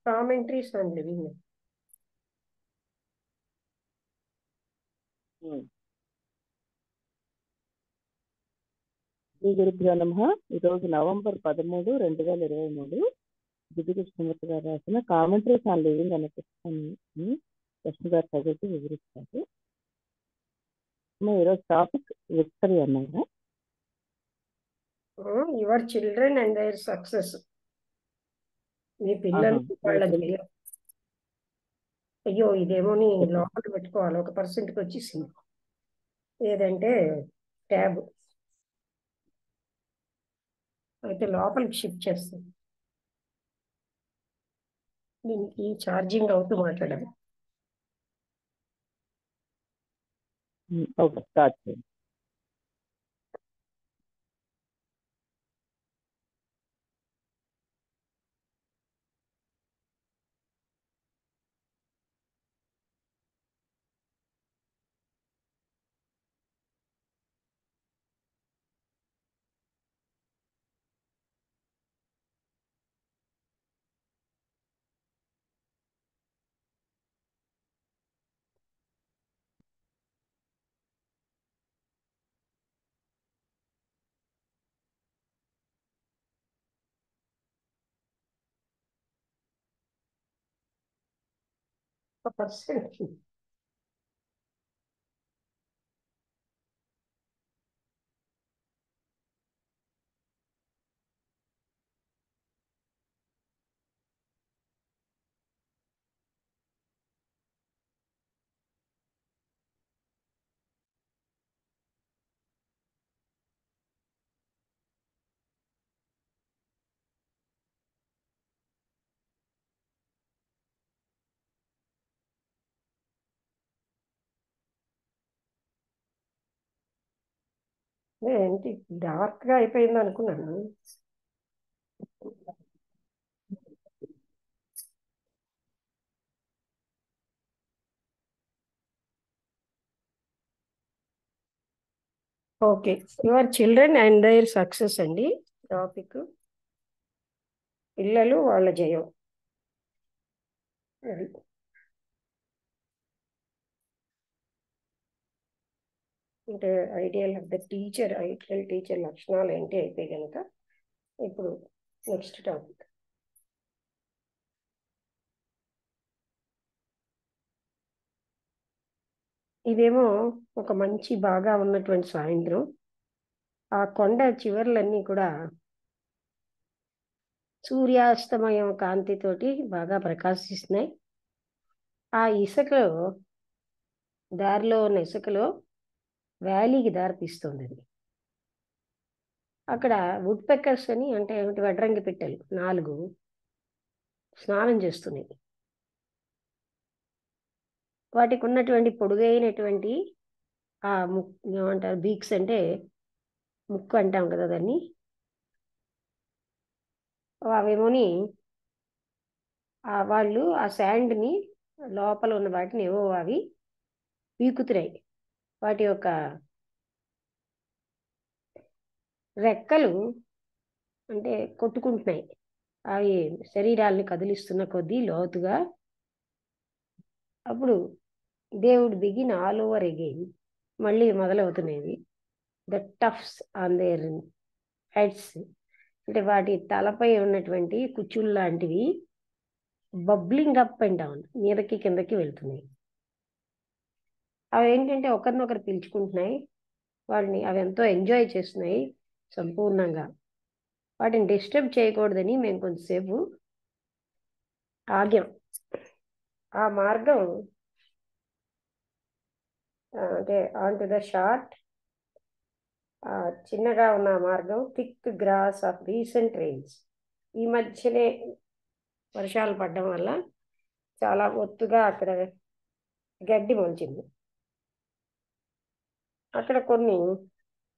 Commentaries on living. Shri గురుభ్యో నమః. ఈరోజు నవంబర్ 13, 2023 దివ్య కృష్ణమూర్తి గారు రాసిన కామెంటరీస్ ఆన్ లివింగ్ అనే పుస్తకాన్ని కృష్ణ గారు చదివి వివరిస్తారు. ఈరోజు టాపిక్ విక్టరీ అన్నారా? Your children and their success. మీ పిల్లలు వాళ్ళ జయం. అయ్యో ఇదేమో నీ లోపల పెట్టుకోవాలి. 1%కి వచ్చేసింది. ఏదంటే ట్యాబ్ అయితే లోపలికి షిఫ్ట్ చేస్తుంది. దీనికి ఛార్జింగ్ అవుతూ మాట్లాడాలి. ఓకే, స్టార్ట్ చేయండి. పర్సెంట్ ఏంటి డార్క్ గా అయిపోయింది అనుకున్నాను. Okay, your children and their success అండి టాపిక్. పిల్లలు వాళ్ళ జయం. అది అంటే ఐడియల్ టీచర్ లక్షణాలు ఏంటి అయితే కనుక ఇప్పుడు నెక్స్ట్ టాపిక్. ఇదేమో ఒక మంచి బాగా ఉన్నటువంటి సాయంత్రం. ఆ కొండ చివర్లన్నీ కూడా సూర్యాస్తమయం కాంతితోటి బాగా ప్రకాశిస్తున్నాయి. ఆ ఇసుకలో దారిలో ఉన్న ఇసుకలో వ్యాలీకి దారి తీస్తుంది. అది అక్కడ వుడ్ పెక్కర్స్ అని అంటే వడ్రంగి పిట్టలు 4 స్నానం చేస్తున్నాయి. వాటికి ఉన్నటువంటి పొడుగైనటువంటి ఆ ఏమంటారు బీక్స్ అంటే ముక్కు అంటాం కదా దాన్ని. అవేమోని వాళ్ళు ఆ శాండ్ని లోపల ఉన్న వాటిని ఏవో అవి పీకుతున్నాయి. వాటి యొక్క రెక్కలు అంటే కొట్టుకుంటున్నాయి. అవి శరీరాల్ని కదిలిస్తున్న కొద్దీ లోతుగా. అప్పుడు దేవుడు బిగిన్ ఆల్ ఓవర్ అగైన్ మళ్ళీ మొదలవుతున్నాయి. The Tufts on their heads అంటే వాటి తలపై ఉన్నటువంటి కుచ్చుళ్ళు లాంటివి బబ్లింగ్ అప్ అండ్ డౌన్ మీదకి కిందకి వెళ్తున్నాయి. అవి ఏంటంటే ఒకరినొకరు పిలుచుకుంటున్నాయి. అవి ఎంతో ఎంజాయ్ చేస్తున్నాయి సంపూర్ణంగా. వాటిని డిస్టర్బ్ చేయకూడదని మేము కొంచెంసేపు ఆగాం. ఆ మార్గం అంటే ఆన్ టు ద షార్ట్ చిన్నగా ఉన్న మార్గం thick grass of recent rains. ఈ మధ్యనే వర్షాలు పడడం వల్ల చాలా ఒత్తుగా అక్కడ గడ్డి మొలిచింది. అక్కడ కొన్ని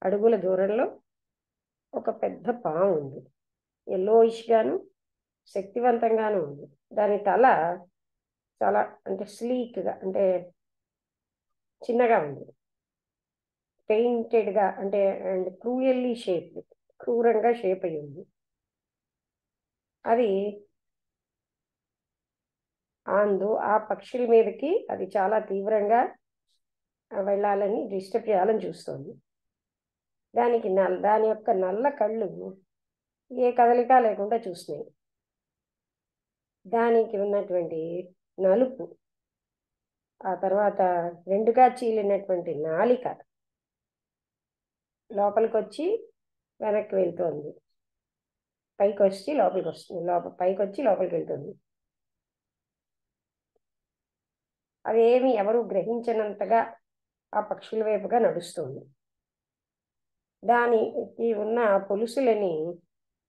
అడుగుల దూరంలో ఒక పెద్ద పాము ఉంది. ఎల్లోయిష్ గాను శక్తివంతంగాను ఉంది. దాని తల చాలా అంటే స్లీక్గా అంటే చిన్నగా ఉంది. పెయింటెడ్గా అంటే అండ్ క్రూయల్లీ షేప్, క్రూరంగా షేప్ అయి ఉంది. అది ఆ పక్షుల మీదకి అది చాలా తీవ్రంగా వెళ్ళాలని, డిస్టర్బ్ చేయాలని చూస్తుంది. దాని యొక్క నల్ల కళ్ళు ఏ కదలిక లేకుండా చూస్తున్నాయి. దానికి ఉన్నటువంటి నలుపు, ఆ తర్వాత రెండుగా చీలినటువంటి నాలిక లోపలికి వచ్చి వెనక్కి వెళ్తోంది, పైకి వచ్చి లోపలికి వస్తుంది, పైకి వచ్చి లోపలికి వెళ్తుంది. అదేమి ఎవరు గ్రహించినంతగా ఆ పక్షుల వైపుగా నడుస్తుంది. దానికి ఉన్న పొలుసులని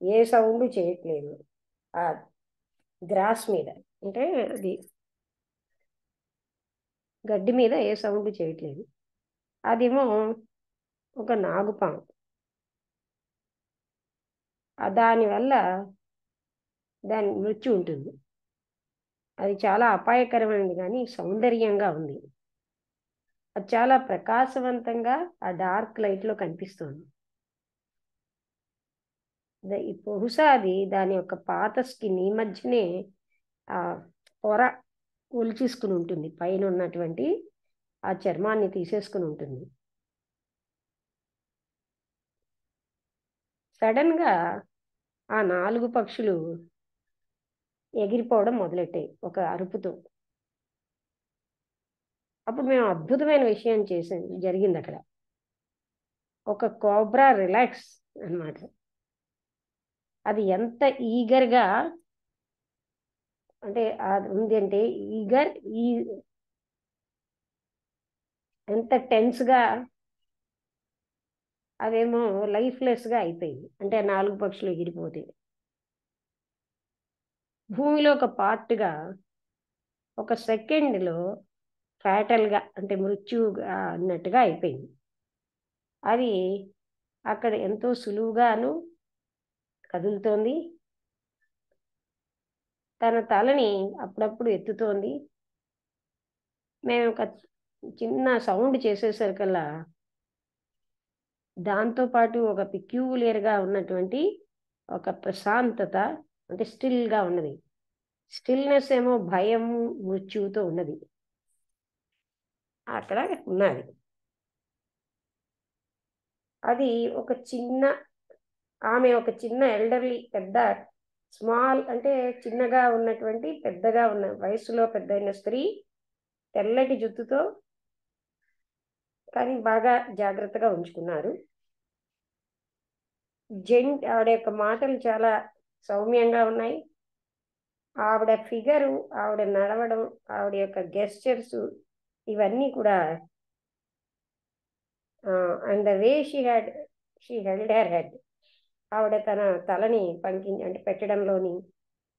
ఏ సౌండ్ చేయట్లేదు. ఆ గ్రాస్ మీద అంటే అది గడ్డి మీద ఏ సౌండ్ చేయట్లేదు. అదేమో ఒక నాగుపాము. దానివల్ల దాని మృత్యు ఉంటుంది. అది చాలా అపాయకరమైనది కానీ సౌందర్యంగా ఉంది. అది చాలా ప్రకాశవంతంగా ఆ డార్క్ లైట్లో కనిపిస్తుంది. బహుశా అది దాని యొక్క పాత స్కిన్ ఈ మధ్యనే ఆ పొర ఒలిచేసుకుని ఉంటుంది, పైన ఉన్నటువంటి ఆ చర్మాన్ని తీసేసుకుని ఉంటుంది. సడన్గా ఆ 4 పక్షులు ఎగిరిపోవడం మొదలెట్టాయి ఒక అరుపుతో. అప్పుడు మేము అద్భుతమైన విషయం జరిగింది అక్కడ. ఒక కోబ్రా రిలాక్స్ అన్నమాట. అది ఎంత ఈగర్గా అంటే అది ఉంది అంటే ఎంత టెన్స్గా అదేమో లైఫ్లెస్గా అయిపోయింది. అంటే 4 పక్షులు ఎగిరిపోతే భూమిలో ఒక పార్ట్గా ఒక సెకండ్లో ఫ్యాటల్గా అంటే మృత్యుగా అన్నట్టుగా అయిపోయింది. అది అక్కడ ఎంతో సులువుగాను కదులుతోంది. తన తలని అప్పుడప్పుడు ఎత్తుతోంది. మేము ఒక చిన్న సౌండ్ చేసేసరికల్లా దాంతోపాటు ఒక పిక్యూలియర్గా ఉన్నటువంటి ఒక ప్రశాంతత, అంటే స్టిల్గా ఉన్నది. స్టిల్నెస్ ఏమో భయం మృత్యువుతో ఉన్నది అక్కడ ఉన్నది. అది ఆమె ఒక చిన్న ఎల్డర్లీ, పెద్ద స్మాల్ అంటే చిన్నగా ఉన్నటువంటి పెద్దగా ఉన్న వయసులో పెద్దయిన స్త్రీ, తెల్లటి జుట్టుతో, కానీ బాగా జాగ్రత్తగా ఉంచుకున్నారు. ఆవిడ యొక్క మాటలు చాలా సౌమ్యంగా ఉన్నాయి. ఆవిడ ఫిగరు, ఆవిడ నడవడం, ఆవిడ యొక్క గెస్చర్స్ ఇవన్నీ కూడా and the way she held her head, ఆవిడ తన తలని అంటే పెట్టడంలోని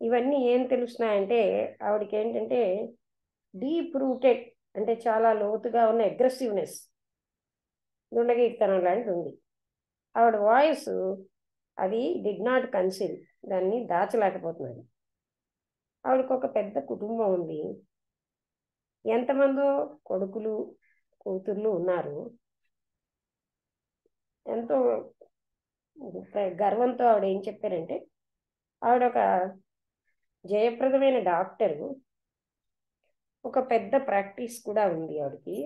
ఇవన్నీ ఏం తెలుస్తున్నాయంటే ఆవిడకి ఏంటంటే డీప్ రూటెడ్ అంటే చాలా లోతుగా ఉన్న అగ్రెసివ్నెస్, దుండగీతనం లాంటిది ఉంది. ఆవిడ వాయిస్ అది డిడ్ నాట్ కన్సీల్, దాన్ని దాచలేకపోతున్నది. ఆవిడకు ఒక పెద్ద కుటుంబం ఉంది. ఎంతమందో కొడుకులు కూతుర్లు ఉన్నారు. ఎంతో గర్వంతో ఆవిడ ఏం చెప్పారంటే ఆవిడ ఒక జయప్రదమైన డాక్టరు, ఒక పెద్ద ప్రాక్టీస్ కూడా ఉంది ఆవిడకి.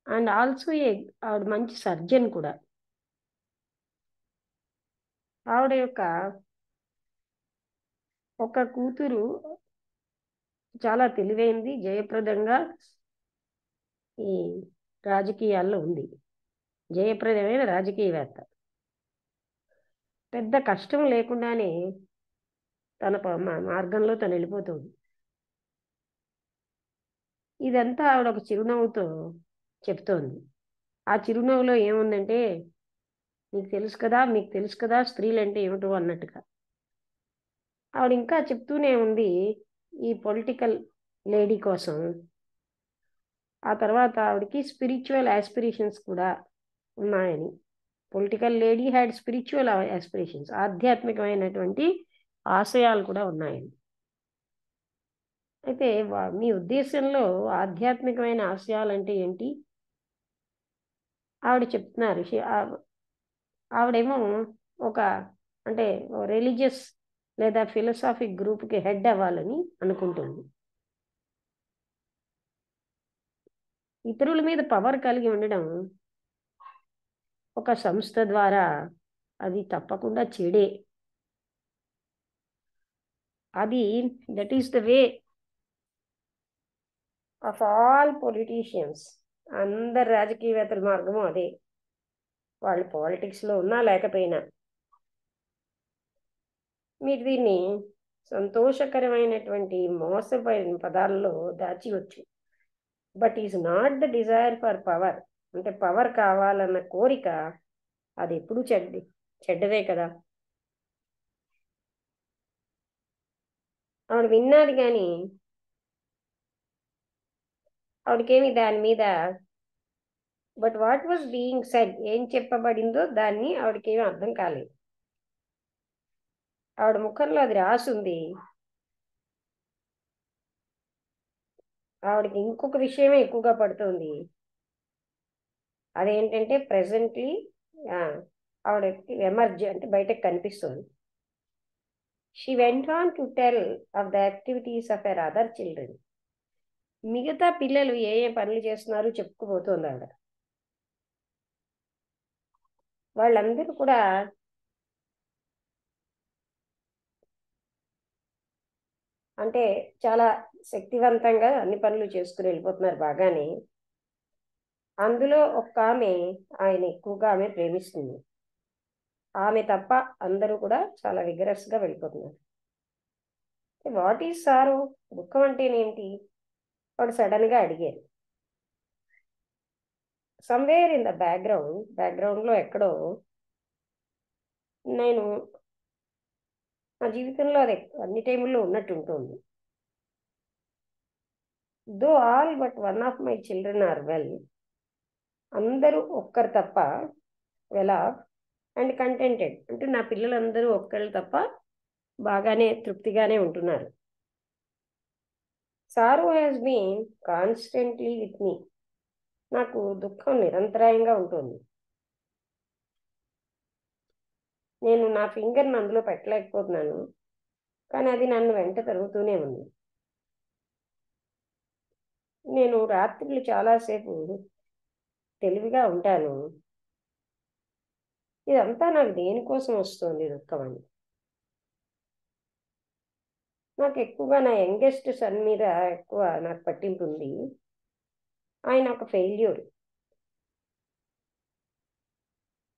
అండ్ ఆల్సో ఆవిడ మంచి సర్జన్ కూడా. ఆవిడ యొక్క ఒక కూతురు చాలా తెలివైంది, జయప్రదంగా ఈ రాజకీయాల్లో ఉంది, జయప్రదమైన రాజకీయవేత్త. పెద్ద కష్టం లేకుండానే తన మార్గంలో తను వెళ్ళిపోతుంది. ఇదంతా ఆవిడ ఒక చిరునవ్వుతో చెప్తోంది. ఆ చిరునవ్వులో ఏముందంటే మీకు తెలుసు కదా స్త్రీలు అంటే ఏమిటో అన్నట్టుగా. ఆవిడ ఇంకా చెప్తూనే ఉంది ఈ పొలిటికల్ లేడీ కోసం. ఆ తర్వాత ఆవిడకి స్పిరిచువల్ ఆస్పిరేషన్స్ కూడా ఉన్నాయని political lady had spiritual aspirations, ఆధ్యాత్మికమైనటువంటి ఆశయాలు కూడా ఉన్నాయండి. అయితే మీ ఉద్దేశంలో ఆధ్యాత్మికమైన ఆశయాలు అంటే ఏంటి? ఆవిడ చెప్తున్నారు. ఆవిడేమో ఒక అంటే రిలీజియస్ లేదా ఫిలసాఫిక్ గ్రూప్కి హెడ్ అవ్వాలని అనుకుంటుంది. ఇతరుల మీద పవర్ కలిగి ఉండడం ఒక సంస్థ ద్వారా అది తప్పకుండా చెడే. అది that is the way of all politicians. అందరు రాజకీయవేత్తల మార్గము అదే, వాళ్ళు పాలిటిక్స్లో ఉన్నా లేకపోయినా. మీరు దీన్ని సంతోషకరమైనటువంటి మోసపోయిన పదాల్లో దాచివచ్చు. But is not the desire for power. అంటే పవర్ కావాలన్న కోరిక అది ఎప్పుడు చెడ్డదే కదా. ఆవిడ విన్నది కానీ ఆవిడకేమి దాని మీద but what was being said, ఏం చెప్పబడిందో దాన్ని ఆవిడకేమీ అర్థం కాలేదు. ఆవిడ ముఖంలో అది రాసుంది. ఆవిడకి ఇంకొక విషయమే ఎక్కువగా పడుతుంది. అదేంటంటే ప్రెసెంట్లీ ఆవిడ ఎమర్జ్ అంటే బయటకు కనిపిస్తుంది. She went on to tell of the activities of her other children. మిగతా పిల్లలు ఏ ఏ పనులు చేస్తున్నారు చెప్పుకుపోతుంది ఆవిడ. వాళ్ళందరూ కూడా అంటే చాలా శక్తివంతంగా అన్ని పనులు చేసుకుని వెళ్ళిపోతున్నారు బాగానే. అందులో ఒక్క ఆమె ఆయన ఎక్కువగా ఆమె ప్రేమిస్తుంది. ఆమె తప్ప అందరూ కూడా చాలా విగరస్గా వెళ్ళిపోతున్నారు. వాట్ ఈజ్ సారో, దుఃఖం అంటేనేమిటి? వాడు సడన్గా అడిగారు. సమ్వేర్ ఇన్ ద బ్యాక్గ్రౌండ్లో ఎక్కడో నేను నా జీవితంలో అది అన్ని టైముల్లో ఉన్నట్టు ఉంటుంది. Though all but one of my children are well. అందరూ ఒక్కరు తప్ప వెల్ ఆఫ్ అండ్ కంటెంటెడ్. అంటే నా పిల్లలందరూ ఒక్కళ్ళు తప్ప బాగానే తృప్తిగానే ఉంటున్నారు. సారో has been constantly with me. నాకు దుఃఖం నిరంతరాయంగా ఉంటుంది. నేను నా ఫింగర్ని అందులో పెట్టలేకపోతున్నాను, కానీ అది నన్ను వెంట తరుగుతూనే ఉంది. నేను రాత్రులు చాలాసేపు తెలివిగా ఉంటాను. ఇదంతా నాకు దేనికోసం వస్తుంది దుఃఖం అని. నాకు ఎక్కువగా నా యంగెస్ట్ సన్ మీద ఎక్కువ నాకు పట్టింపు ఉంది. ఆయన ఒక ఫెయిల్యూర్.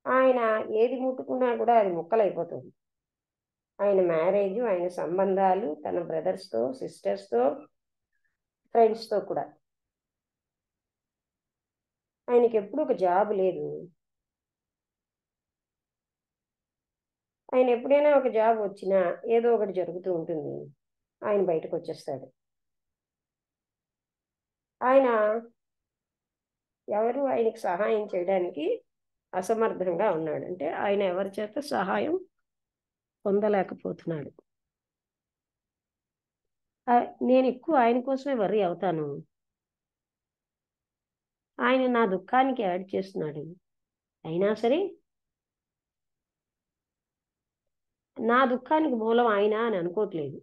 ఆయన ఏది ముట్టుకున్నా కూడా అది ముక్కలైపోతుంది. ఆయన మ్యారేజ్, ఆయన సంబంధాలు, తన బ్రదర్స్తో, సిస్టర్స్తో, ఫ్రెండ్స్తో కూడా. ఆయనకి ఎప్పుడు ఒక జాబ్ లేదు. ఆయన ఎప్పుడైనా ఒక జాబ్ వచ్చినా ఏదో ఒకటి జరుగుతూ ఉంటుంది, ఆయన బయటకు వచ్చేస్తాడు. ఆయన ఎవరు ఆయనకి సహాయం చేయడానికి అసమర్థంగా ఉన్నాడు. అంటే ఆయన ఎవరి చేత సహాయం పొందలేకపోతున్నాడు. నేను ఎక్కువ ఆయన కోసమే వర్రీ అవుతాను. ఆయన నా దుఃఖానికి యాడ్ చేస్తున్నాడు. అయినా సరే నా దుఃఖానికి మూలం ఆయన అని అనుకోవట్లేదు.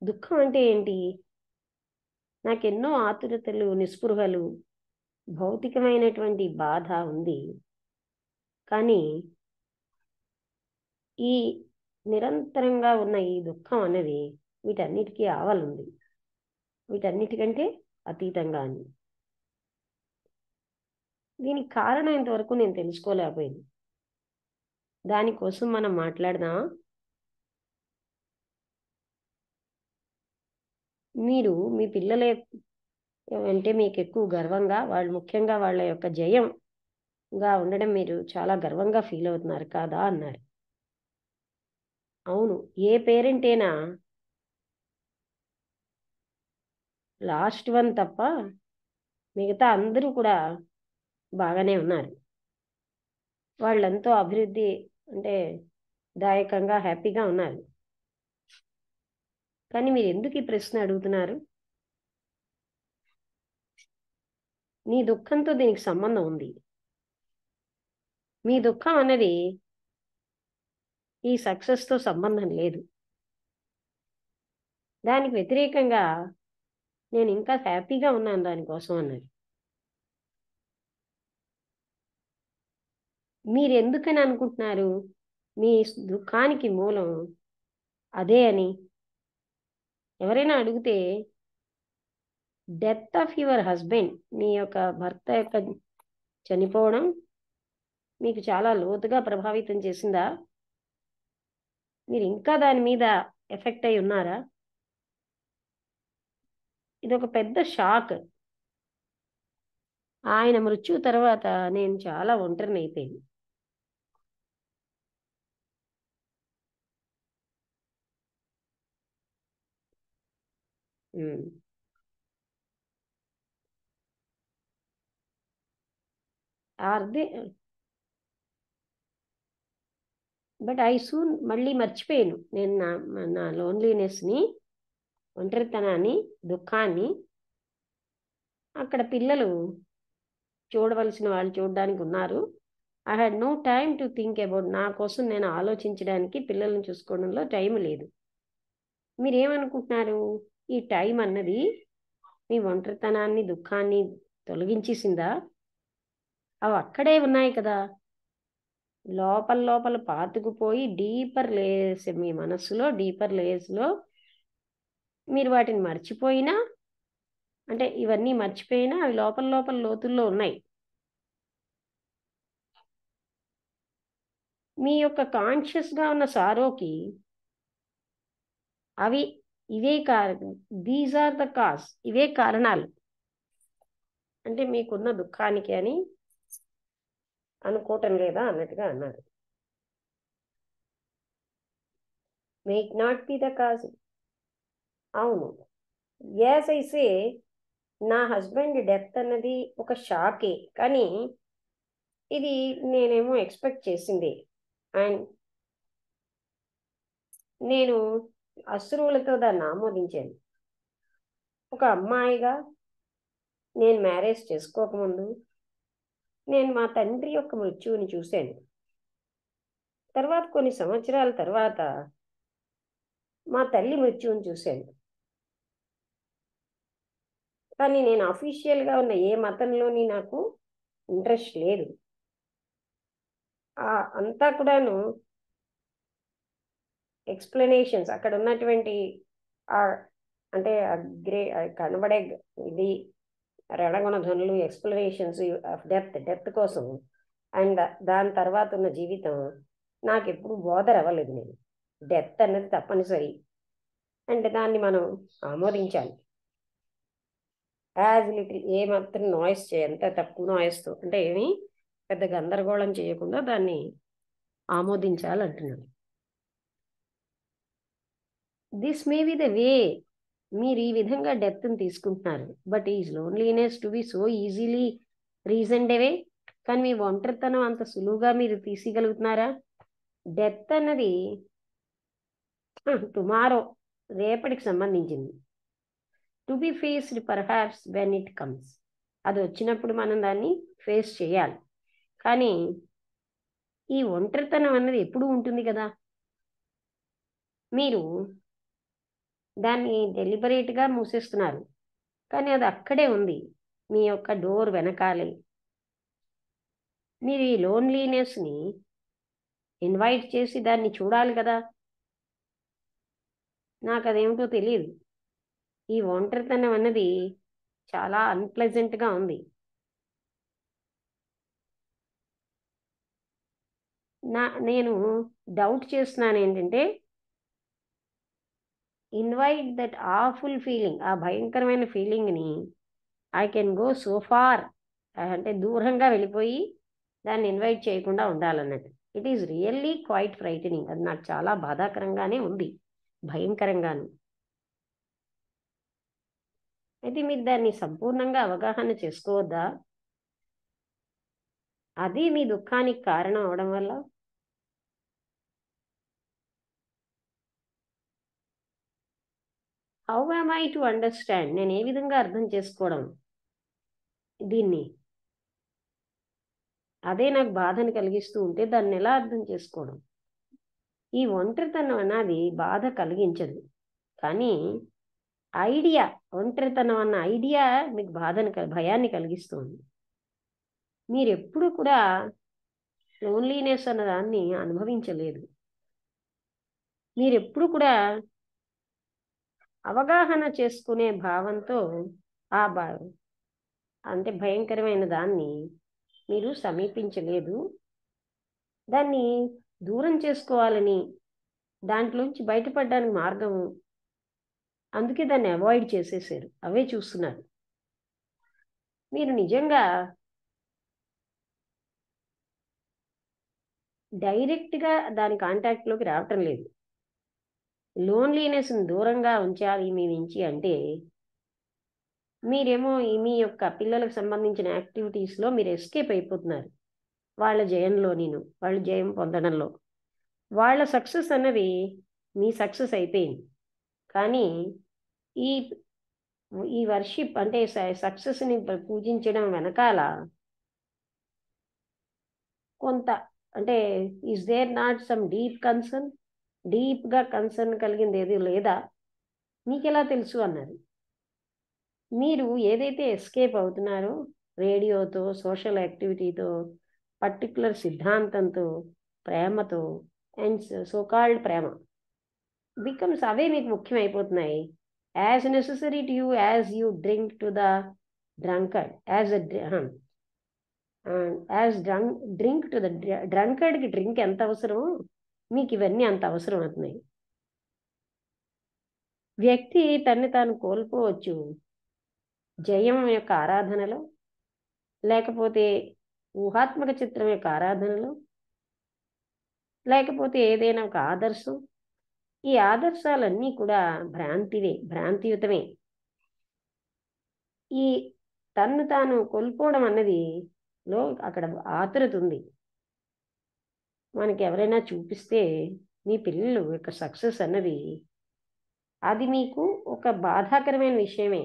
దుఃఖం అంటే ఏంటి? నాకెన్నో ఆతురతలు, నిస్పృహలు, భౌతికమైనటువంటి బాధ ఉంది. కానీ ఈ నిరంతరంగా ఉన్న ఈ దుఃఖం అనేది వీటన్నిటికీ ఆవలుంది, వీటన్నిటికంటే అతీతంగా అని. దీనికి కారణం ఇంతవరకు నేను తెలుసుకోలేకపోయింది. దానికోసం మనం మాట్లాడదామా? మీరు మీ పిల్లలే అంటే మీకు ఎక్కువ గర్వంగా, వాళ్ళు ముఖ్యంగా వాళ్ళ యొక్క జయంగా ఉండడం మీరు చాలా గర్వంగా ఫీల్ అవుతున్నారు కాదా అన్నారు. అవును, ఏ పేరెంట్ అయినా లాస్ట్ వన్ తప్ప మిగతా అందరూ కూడా బాగానే ఉన్నారు. వాళ్ళెంతో అభివృద్ధి అంటే దాయకంగా హ్యాపీగా ఉన్నారు. కానీ మీరు ఎందుకు ఈ ప్రశ్న అడుగుతున్నారు? నీ దుఃఖంతో దీనికి సంబంధం ఉంది. మీ దుఃఖం అనేది ఈ సక్సెస్తో సంబంధం లేదు. దానికి వ్యతిరేకంగా నేను ఇంకా హ్యాపీగా ఉన్నాను దానికోసం అన్నది. మీరు ఎందుకని అనుకుంటున్నారు మీ దుఃఖానికి మూలం అదే అని? ఎవరైనా అడిగితే డెత్ ఆఫ్ యువర్ హస్బెండ్, మీ యొక్క భర్త యొక్క చనిపోవడం మీకు చాలా లోతుగా ప్రభావితం చేసిందా? మీరు ఇంకా దాని మీద ఎఫెక్ట్ అయి ఉన్నారా? ఇది ఒక పెద్ద షాక్. ఆయన మృత్యు తర్వాత నేను చాలా ఒంటరిని అయిపోయింది. అదే, బట్ ఐ సూన్ మళ్ళీ మర్చిపోయాను నేను నా లోన్లీనెస్ని, ఒంటరితనాన్ని, దుఃఖాన్ని. అక్కడ పిల్లలు చూడవలసిన వాళ్ళు చూడడానికి ఉన్నారు. I had no time to think about, నా కోసం నేను ఆలోచించడానికి, పిల్లల్ని చూసుకోవడంలో టైం లేదు. మీరేమనుకుంటున్నారు? ఈ టైం అన్నది మీ ఒంటరితనాన్ని, దుఃఖాన్ని తొలగించేసిందా? అవి అక్కడే ఉన్నాయి కదా, లోపల లోపల పాతుకుపోయి డీపర్ లేయర్స్, మీ మనస్సులో డీపర్ లేయర్స్లో మీరు వాటిని మర్చిపోయినా, అంటే ఇవన్నీ మర్చిపోయినా అవి లోపల లోపల లోతుల్లో ఉన్నాయి. మీ యొక్క కాన్షియస్గా ఉన్న సారోకి అవి ఇవే కారణం, దీస్ ఆర్ ద కాజ్, ఇవే కారణాలు. అంటే మీకున్న దుఃఖానికి అని అనుకోవటం లేదా అన్నట్టుగా అన్నారు. May it not be the cause. అవును, యాస్ ఐ సే, నా హస్బెండ్ డెత్ అన్నది ఒక షాకే, కానీ ఇది నేనేమో ఎక్స్పెక్ట్ చేసింది. అండ్ నేను అశ్రువులతో దాన్ని ఆమోదించాను. ఒక అమ్మాయిగా నేను మ్యారేజ్ చేసుకోకముందు నేను మా తండ్రి యొక్క మృత్యువుని చూశాను. తర్వాత కొన్ని సంవత్సరాల తర్వాత మా తల్లి మృత్యువుని చూశాను. కానీ నేను అఫీషియల్గా ఉన్న ఏ మతంలోని నాకు ఇంట్రెస్ట్ లేదు. అంతా కూడాను ఎక్స్ప్లెనేషన్స్, అక్కడ ఉన్నటువంటి అంటే కనబడే ఇది రణగుణ ధ్వనులు, ఎక్స్ప్లెనేషన్స్ ఆఫ్ డెత్ కోసం అండ్ దాని తర్వాత ఉన్న జీవితం నాకు ఎప్పుడు బోధర్ అవ్వలేదు. నేను డెత్ అన్నది తప్పనిసరి అంటే దాన్ని మనం ఆమోదించాలి. యాజ్ లిటిల్, ఏ మాత్రం నాయిస్ ఎంత తక్కువ నాయిస్తో, అంటే ఏమి పెద్ద గందరగోళం చేయకుండా దాన్ని ఆమోదించాలంటున్నాడు. This may be the way, మీరు ఈ విధంగా డెత్ని తీసుకుంటున్నారు. But is loneliness to be so easily reasoned away? కానీ మీ ఒంటరితనం అంత సులువుగా మీరు తీసుకోగలుగుతున్నారా? డెత్ అన్నది టుమారో, రేపటికి సంబంధించింది. To be faced perhaps when it comes, అది వచ్చినప్పుడు మనం దాన్ని ఫేస్ చేయాలి. కానీ ఈ ఒంటరితనం అన్నది ఎప్పుడూ ఉంటుంది కదా. మీరు దాన్ని డెలిబరేట్గా మూసేస్తున్నారు, కానీ అది అక్కడే ఉంది, మీ యొక్క డోర్ వెనకాలే. మీరు ఈ లోన్లీనెస్ని ఇన్వైట్ చేసి దాన్ని చూడాలి కదా. నాకు అదేమిటో తెలియదు. ఈ ఒంటరితనం అన్నది చాలా అన్ప్లెజెంట్గా ఉంది. నేను డౌట్ చేస్తున్నాను ఏంటంటే, ఇన్వైట్ దట్ ఆఫుల్ ఫీలింగ్, ఆ భయంకరమైన ఫీలింగ్ని I can go so far, అంటే దూరంగా వెళ్ళిపోయి దాన్ని ఇన్వైట్ చేయకుండా ఉండాలన్నట్టు. It is really quite frightening. అది నాకు చాలా బాధాకరంగానే ఉంది, భయంకరంగాను. అయితే మీరు దాన్ని సంపూర్ణంగా అవగాహన చేసుకోవద్దా? అది మీ దుఃఖానికి కారణం అవడం వల్ల how am I to understand, నేను ఏ విధంగా అర్థం చేసుకోవడం దీన్ని? అదే నాకు బాధను కలిగిస్తూ ఉంటే దాన్ని ఎలా అర్థం చేసుకోవడం? ఈ ఒంటరితనం అన్నది బాధ కలిగించదు, కానీ ఐడియా, ఒంటరితనం అన్న ఐడియా మీకు భయాన్ని కలిగిస్తుంది. మీరు ఎప్పుడు కూడా లోన్లీనెస్ అన్న దాన్ని అనుభవించలేదు. మీరు ఎప్పుడు కూడా అవగాహన చేసుకునే భావంతో ఆ అంటే భయంకరమైన దాన్ని మీరు సమీపించలేదు. దాన్ని దూరం చేసుకోవాలని, దాంట్లోంచి బయటపడడానికి మార్గం, అందుకే దాన్ని అవాయిడ్ చేసేసారు, అవే చూస్తున్నారు. మీరు నిజంగా డైరెక్ట్గా దాని కాంటాక్ట్లోకి రావటం లేదు. లోన్లీనెస్ని దూరంగా ఉంచాలి మీ నుంచి అంటే మీరేమో మీ యొక్క పిల్లలకు సంబంధించిన యాక్టివిటీస్లో మీరు ఎస్కేప్ అయిపోతున్నారు. వాళ్ళ వాళ్ళు జయం పొందడంలో వాళ్ళ సక్సెస్ అన్నది మీ సక్సెస్ అయిపోయింది. కానీ ఈ ఈ వర్షిప్ అంటే సక్సెస్ని పూజించడం వెనకాల కొంత అంటే is there not some deep concern, డీప్గా కన్సర్న్ కలిగింది ఏది లేదా? మీకెలా తెలుసు అన్నారు. మీరు ఏదైతే ఎస్కేప్ అవుతున్నారో రేడియోతో, సోషల్ యాక్టివిటీతో, పర్టికులర్ సిద్ధాంతంతో, ప్రేమతో, అండ్ సోకాల్డ్ ప్రేమ బికమ్స్ అవే మీకు ముఖ్యమైపోతున్నాయి. As necessary to you as you drink to the drunkard, drink to the డ్రంకర్డ్కి డ్రింక్ ఎంత అవసరమో మీకు ఇవన్నీ అంత అవసరం అవుతున్నాయి. వ్యక్తి తన్ని తాను కోల్పోవచ్చు జయం యొక్క ఆరాధనలో, లేకపోతే ఊహాత్మక చిత్రం యొక్క ఆరాధనలో, లేకపోతే ఏదైనా ఒక ఆదర్శం. ఈ ఆదర్శాలన్నీ కూడా భ్రాంతియుతమే. ఈ తన్ను తాను కోల్పోవడం అన్నది అక్కడ ఆతురత ఉంది. మనకి ఎవరైనా చూపిస్తే మీ పిల్లలు యొక్క సక్సెస్ అన్నది అది మీకు ఒక బాధాకరమైన విషయమే.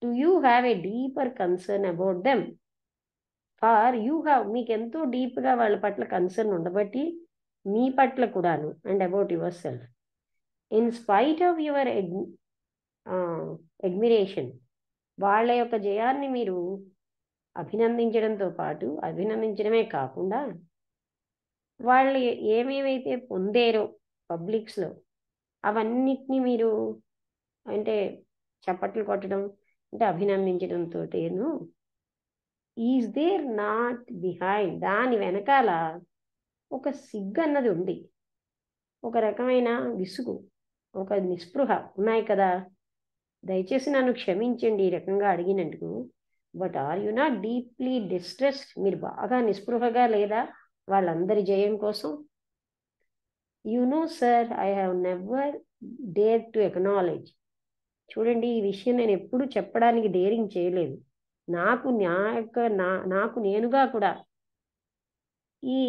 Do you have a deeper concern about them? మీకు ఎంతో డీప్గా వాళ్ళ పట్ల కన్సర్న్ ఉండబట్టి మీ పట్ల కూడాను, and about your self, in spite of your admiration, వాళ్ళ యొక్క జయాన్ని మీరు అభినందించడమే కాకుండా వాళ్ళు ఏమేమైతే పొందారో పబ్లిక్స్లో అవన్నిటినీ మీరు అంటే చప్పట్లు కొట్టడం అంటే అభినందించడంతోటేను ఈజ్ దేర్ నాట్ బిహైండ్, దాని వెనకాల ఒక సిగ్గు అన్నది ఉంది, ఒక రకమైన విసుగు, ఒక నిస్పృహ ఉన్నాయి కదా. దయచేసి నన్ను క్షమించండి ఈ రకంగా అడిగినందుకు. But are you not deeply distressed? మీరు బాగా నిస్పృహగా లేదా వాళ్ళందరి జయం కోసం? You know sir, I have never dare to acknowledge. చూడండి, ఈ విషయం నేను ఎప్పుడూ చెప్పడానికి డేరింగ్ చేయలేదు. నాకు నేనుగా కూడా ఈ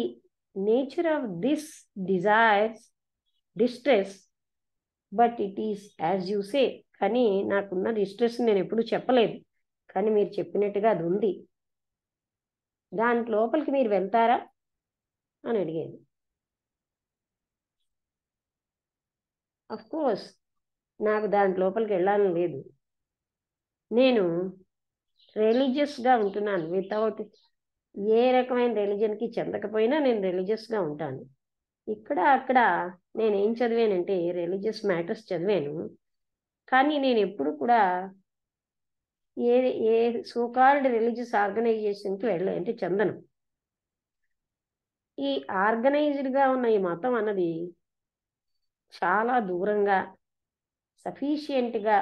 nature of this distress, but it is as you say. కానీ నాకున్న డిస్ట్రెస్ నేను ఎప్పుడు చెప్పలేదు, కానీ మీరు చెప్పినట్టుగా అది ఉంది. దాని లోపలికి మీరు వెళ్తారా అని అడిగాను. అఫ్ కోర్స్ నాకు దాని లోపలికి వెళ్ళాలని లేదు. నేను రిలీజియస్గా ఉంటున్నాను. వితౌట్ ఏ రకమైన రిలీజన్కి చెందకపోయినా నేను రిలీజియస్గా ఉంటాను. అక్కడ నేను ఏం చదివానంటే రిలీజియస్ మ్యాటర్స్ చదివాను. కానీ నేను ఎప్పుడు కూడా ఏ ఏ సోకాల్డ్ రిలీజియస్ ఆర్గనైజేషన్కి అంటే చెందను. ఈ ఆర్గనైజ్డ్గా ఉన్న ఈ మతం అన్నది చాలా దూరంగా, సఫిషియెంట్గా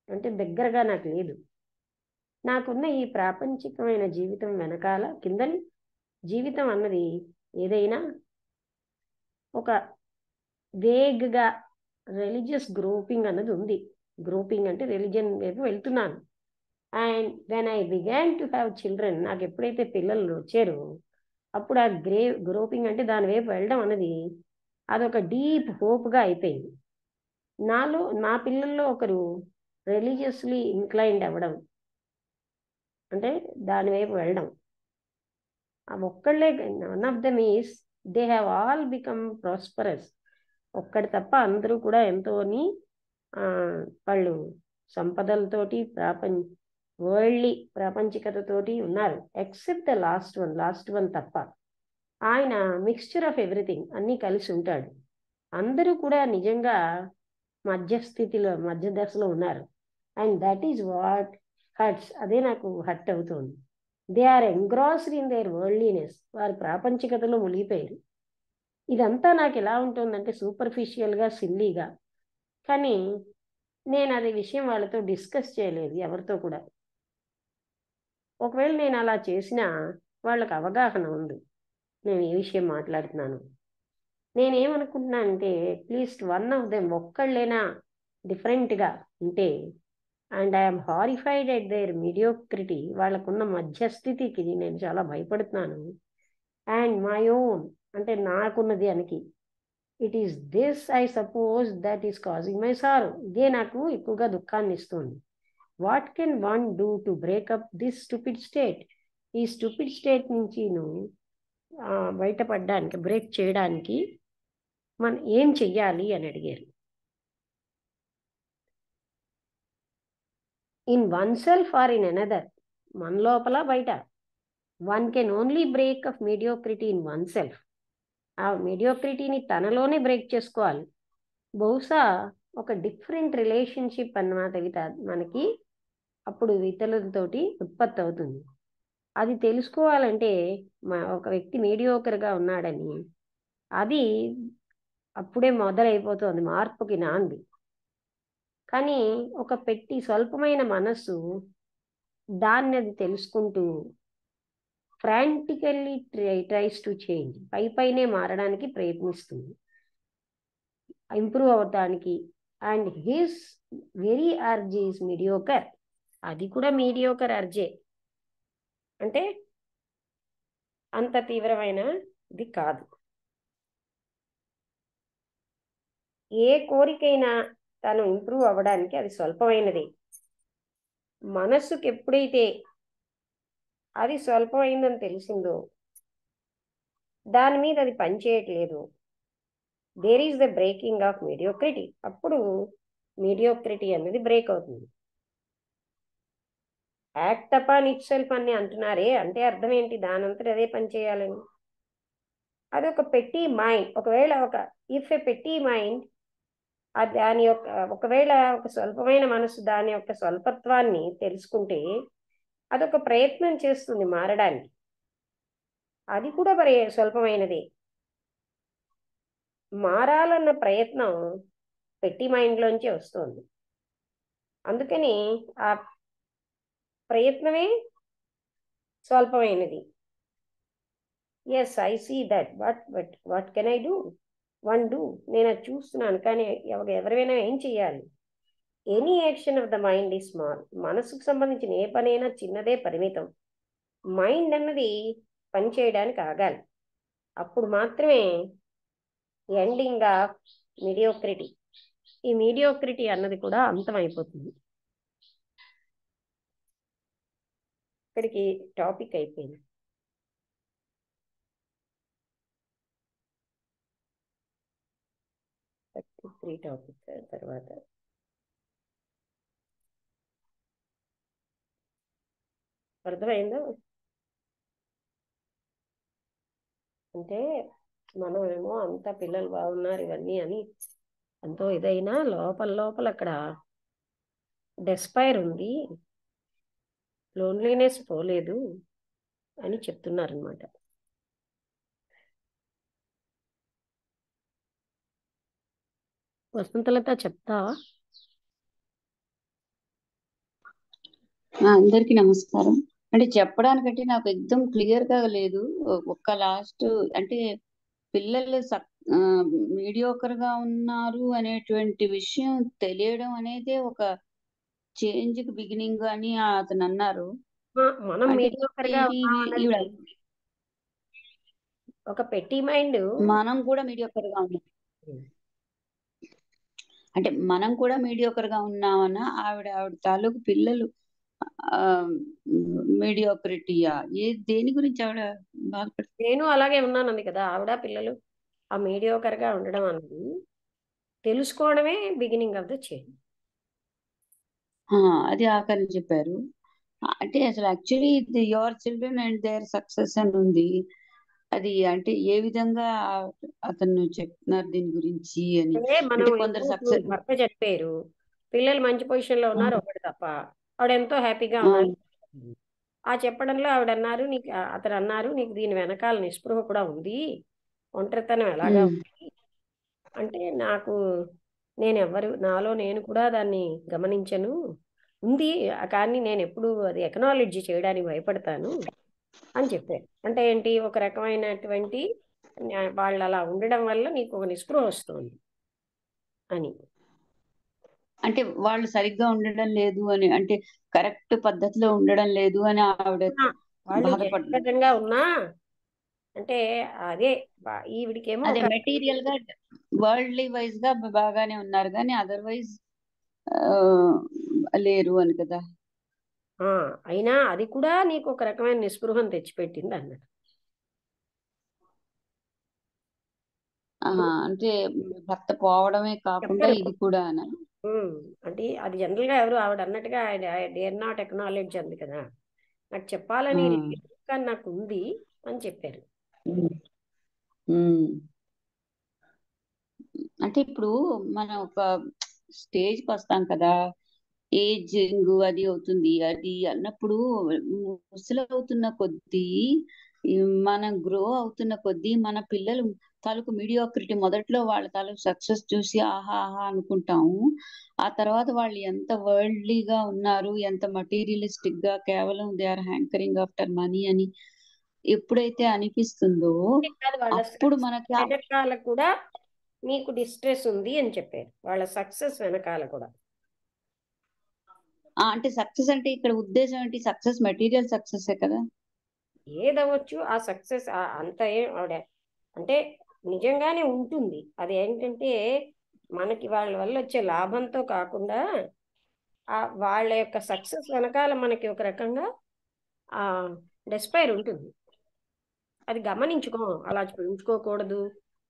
అంటే దగ్గరగా నాకు లేదు. నాకున్న ఈ ప్రాపంచికమైన జీవితం వెనకాల కిందని జీవితం అన్నది ఏదైనా ఒక వేగ్గా రిలీజియస్ గ్రూపింగ్ అన్నది ఉంది. గ్రూపింగ్ అంటే రిలీజియన్ వైపు వెళ్తున్నాను. And when I began to have children, నాకు ఎప్పుడైతే పిల్లలు వచ్చారో అప్పుడు ఆ గ్రోపింగ్ అంటే దాని వైపు వెళ్ళడం అన్నది అదొక డీప్ హోప్గా అయిపోయింది. నా పిల్లల్లో ఒకరు రిలీజియస్లీ ఇన్క్లైన్డ్ అవ్వడం, అంటే దాని వైపు వెళ్ళడం, ఒక్కళ్ళే. One of them is they have all become prosperous. ఒక్కడి తప్ప అందరూ కూడా ఎంతోని వాళ్ళు సంపదలతోటి వరల్డ్లీ ప్రాపంచికతతోటి ఉన్నారు. ఎక్సెప్ట్ ద లాస్ట్ వన్ తప్ప. ఆయన మిక్స్చర్ ఆఫ్ ఎవ్రీథింగ్, అన్నీ కలిసి ఉంటాడు. అందరూ కూడా నిజంగా మధ్య దశలో ఉన్నారు. And that is what hurts. అదే నాకు హర్ట్ అవుతుంది. They are engrossed in their worldliness. వారి ప్రాపంచికతలో మునిగిపోయారు. ఇదంతా నాకు ఎలా ఉంటుందంటే సూపర్ఫిషియల్గా, సిల్లీగా. కానీ నేను అది విషయం వాళ్ళతో డిస్కస్ చేయలేదు, ఎవరితో కూడా. ఒకవేళ నేను అలా చేసినా వాళ్ళకి అవగాహన ఉంది నేను ఏ విషయం మాట్లాడుతున్నాను. నేనేమనుకుంటున్నానంటే అట్లీస్ట్ వన్ ఆఫ్ దెమ్, ఒక్కళ్ళైనా డిఫరెంట్గా ఉంటే, and I'm horrified at their mediocrity, వాళ్ళకున్న మధ్యస్థితికి నేను చాలా భయపడుతున్నాను. అండ్ మై ఓన్, అంటే నాకున్నది అనికి, it is this I suppose that is causing my sorrow. ఇదే నాకు ఎక్కువగా దుఃఖాన్ని ఇస్తుంది. What can one do to break up this stupid state? ఈ స్టూపిడ్ స్టేట్ నుంచి బయటపడడానికి, బ్రేక్ చేయడానికి మనం ఏం చెయ్యాలి అని అడిగారు. In one self or in another, మన లోపల బయట. One can only break of mediocrity in one self. ఆ మీడియోక్రిటీని తనలోనే బ్రేక్ చేసుకోవాలి. బహుశా ఒక డిఫరెంట్ రిలేషన్షిప్ అన్నమాట మనకి అప్పుడు ఇతరులతోటి ఉత్పత్తి అవుతుంది. అది తెలుసుకోవాలంటే ఒక వ్యక్తి మీడియోకర్గా ఉన్నాడని, అది అప్పుడే మొదలైపోతుంది మార్పుకి నాంది. కానీ ఒక స్వల్పమైన మనస్సు దాన్ని అది తెలుసుకుంటూ ఫ్రాంటికల్లీ ట్రైస్ టు చేంజ్, పైనే మారడానికి ప్రయత్నిస్తుంది, ఇంప్రూవ్ అవడానికి. And his very urge is mediocre. అది కూడా మీడియోకర్ అర్జే, అంటే అంత తీవ్రమైనది కాదు. ఏ కోరికైనా తను ఇంప్రూవ్ అవ్వడానికి అది స్వల్పమైనది. మనస్సుకి ఎప్పుడైతే అది స్వల్పమైందని తెలిసిందో, దాని మీద అది పనిచేయట్లేదు, there is the breaking of mediocrity. అప్పుడు మీడియోక్రిటీ అనేది బ్రేక్ అవుతుంది. యాక్ట్ అపాన్ ఇట్ సెల్ఫ్ అని అంటున్నారే, అంటే అర్థం ఏంటి? దానంతట అదే పని చేయాలని. అదొక పెట్టి మైండ్. ఒకవేళ ఇఫ్ ఎ పెట్టి మైండ్ దాని యొక్క, ఒకవేళ ఒక స్వల్పమైన మనసు దాని యొక్క స్వల్పత్వాన్ని తెలుసుకుంటే అదొక ప్రయత్నం చేస్తుంది మారడానికి. అది కూడా స్వల్పమైనదే. మారాలన్న ప్రయత్నం పెట్టి మైండ్లోంచి వస్తుంది. అందుకని ఆ ప్రయత్నమే స్వల్పమైనది. Yes, I see that. What can I do? నేను అది చూస్తున్నాను, కానీ ఎవరైనా ఏం చెయ్యాలి? Any action of the mind is small. మనసుకు సంబంధించిన ఏ పనైనా చిన్నదే, పరిమితం. మైండ్ అన్నది పని చేయడానికి ఆగాలి. అప్పుడు మాత్రమే ఎండింగ్ ఆఫ్ మీడియోక్రిటీ. ఈ మీడియోక్రిటీ అన్నది కూడా అంతమైపోతుంది. ఇక్కడికి టాపిక్ అయిపోయింది. టాపిక్ తర్వాత అర్థమైందా? అంటే మనమేమో అంత పిల్లలు బాగున్నారు ఇవన్నీ అని ఎంతో ఇదైనా లోపల అక్కడ డెస్పైర్ ఉంది, లోన్లీనెస్ పోలేదు అని చెప్తున్నారనమాట. వసంతలత చెప్తావా? అందరికీ నమస్కారం. అంటే చెప్పడానికంటే నాకు ఎక్దమ్ క్లియర్ గా లేదు. ఒక్క లాస్ట్ అంటే పిల్లలు మీడియోకర్ గా ఉన్నారు అనేటువంటి విషయం తెలియడం అనేది ఒక చేంజ్ కి బిగినింగ్ అని అతను అన్నారు. మనం అంటే మీడియోకర్ గా ఏంటి ఉన్నాం అన్నది ఈవిడ ఒక పెట్టి మైండ్. మనం కూడా మీడియోకర్ గా ఉన్నాం, అంటే మనం కూడా మీడియోకర్ గా ఉన్నామన్నా ఆవిడ తాలూకు పిల్లలు మీడియోక్రిటీయా దేని గురించి ఆవిడ బాధపడుతుంది? నేను అలాగే ఉన్నానంది కదా ఆవిడ పిల్లలు. ఆ మీడియోకర్ గా ఉండడం అన్నది తెలుసుకోవడమే బిగినింగ్ ఆఫ్ ద చేంజ్. అది ఆఖరి చెప్పారు. అంటే అసలు actually your children and their success అని ఉంది. అది అంటే ఏ విధంగా అతను చెప్తున్నారు దీని గురించి అని? అంటే మనం అంటే కొందరు సక్సెస్. భర్త చనిపోయారు, పిల్లలు మంచి పొజిషన్ లో ఉన్నారు ఒకటి తప్ప, ఆవిడ ఎంతో హ్యాపీగా ఉన్నారు. ఆ చెప్పడంలో ఆవిడ అన్నారు, నీకు అతను అన్నారు, నీకు దీని వెనకాల నిస్పృహ కూడా ఉంది, ఒంటరితనం ఎలాగా ఉంది అంటే, నాలో నేను కూడా దాన్ని గమనించను ఉంది, కానీ నేను ఎప్పుడు అది ఎకనాలెడ్జ్ చేయడానికి భయపడతాను అని చెప్పారు. అంటే ఏంటి, ఒక రకమైనటువంటి వాళ్ళు అలా ఉండడం వల్ల నీకు ఒక నిస్పృహ వస్తుంది అని. అంటే వాళ్ళు సరిగ్గా ఉండడం లేదు అని, అంటే కరెక్ట్ పద్ధతిలో ఉండడం లేదు అని ఆవిడ వాళ్ళు బాధపడ్డారు. వ్యక్తిగతంగా ఉన్నా అంటే అదే ఈవిడికేమో అదే ఒక మెటీరియల్ గా వరల్డ్లీ వైజ్ గా బాగానే ఉన్నారు కానీ అదర్వైజ్ లేరు అని కదా. అయినా అది కూడా నీకు ఒక రకమైన నిస్పృహను తెచ్చిపెట్టింది అన్నాడు. అంటే భర్త పోవడమే కాకుండా చెప్పరు. ఇది కూడా అంటే అది జనరల్ గా ఎవరు ఆవిడ అన్నట్టుగా డేర్ నాట్ ఎకనాలెడ్జ్ అంది కదా, నాకు చెప్పాలని లేదు కానీ నాకు ఉంది అని చెప్పారు. అంటే ఇప్పుడు మనం ఒక స్టేజ్కి వస్తాం కదా, ఏజింగ్ అది అవుతుంది, అది అన్నప్పుడు ముసలవుతున్న కొద్దీ మనం గ్రో అవుతున్న కొద్దీ మన పిల్లలు తాలూకు మీడియోక్రిటీ మొదట్లో వాళ్ళ తాలూకు సక్సెస్ చూసి ఆహా ఆహా అనుకుంటాము. ఆ తర్వాత వాళ్ళు ఎంత వరల్డ్లీగా ఉన్నారు, ఎంత మటీరియలిస్టిక్ గా కేవలం they are hankering after money అని ఎప్పుడైతే అనిపిస్తుందో వాళ్ళ అప్పుడు మనకి వెనకాల కూడా మీకు డిస్ట్రెస్ ఉంది అని చెప్పారు, వాళ్ళ సక్సెస్ వెనకాల కూడా. అంటే సక్సెస్ అంటే ఇక్కడ ఉద్దేశం ఏంటి? సక్సెస్ మెటీరియల్ సక్సెస్ కదా, ఏదవచ్చు ఆ సక్సెస్ అంత ఏం ఆవిడ అంటే నిజంగానే ఉంటుంది. అది ఏంటంటే మనకి వాళ్ళ వల్ల వచ్చే లాభంతో కాకుండా వాళ్ళ యొక్క సక్సెస్ వెనకాల మనకి ఒక రకంగా ఆ డెస్పైర్ ఉంటుంది. అది గమనించుకో, అలా ఉంచుకోకూడదు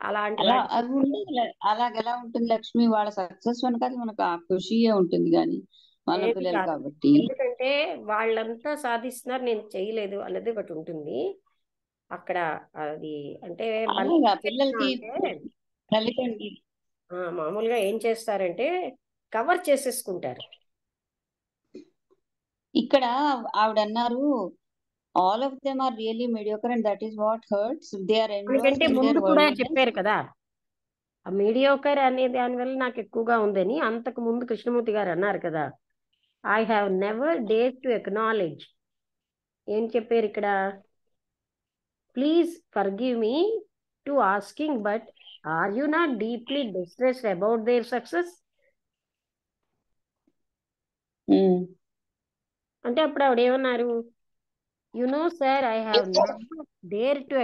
అలాంటి అలా వాటి. అవి ఉండదు. అలాగెలా ఉంటుంది లక్ష్మి? వాళ్ళ సక్సెస్ వెనకాల మనకు ఆ ఖుషియే ఉంటుంది కానీ మన ఏది పిల్లలు కాదు, కాబట్టి. ఎందుకంటే వాళ్ళంతా సాధిస్తున్నారు నేను చేయలేదు అన్నది ఒకటి ఉంటుంది అక్కడ. అది అంటే మనం అలాగా ఏం పిల్లలకి చేస్తామంటే తల్లిదండ్రులు మామూలుగా ఏం చేస్తారంటే కవర్ చేసేసుకుంటారు. ఇక్కడ ఆవిడ అన్నారు, all of them are really mediocre and that is what hurts. They are ఎందుకంటే ఎన్వర్స్డ్ ఇన్ ముందు దేర్ కూడా వరల్డ్లీనెస్. చెప్పారు కదా, ఆ మీడియోకర్ అనే దాని వల్ల నాకు ఎక్కువగా ఉందని. అంతకు ముందు కృష్ణమూర్తి గారు అన్నారు కదా, I have never dare to acknowledge. ఏం చెప్పారు ఇక్కడ, please forgive me to asking, but are you not deeply distressed about their success? అంటే అప్పుడు ఆవిడ ఏమన్నారు, you know sir, I have never dare to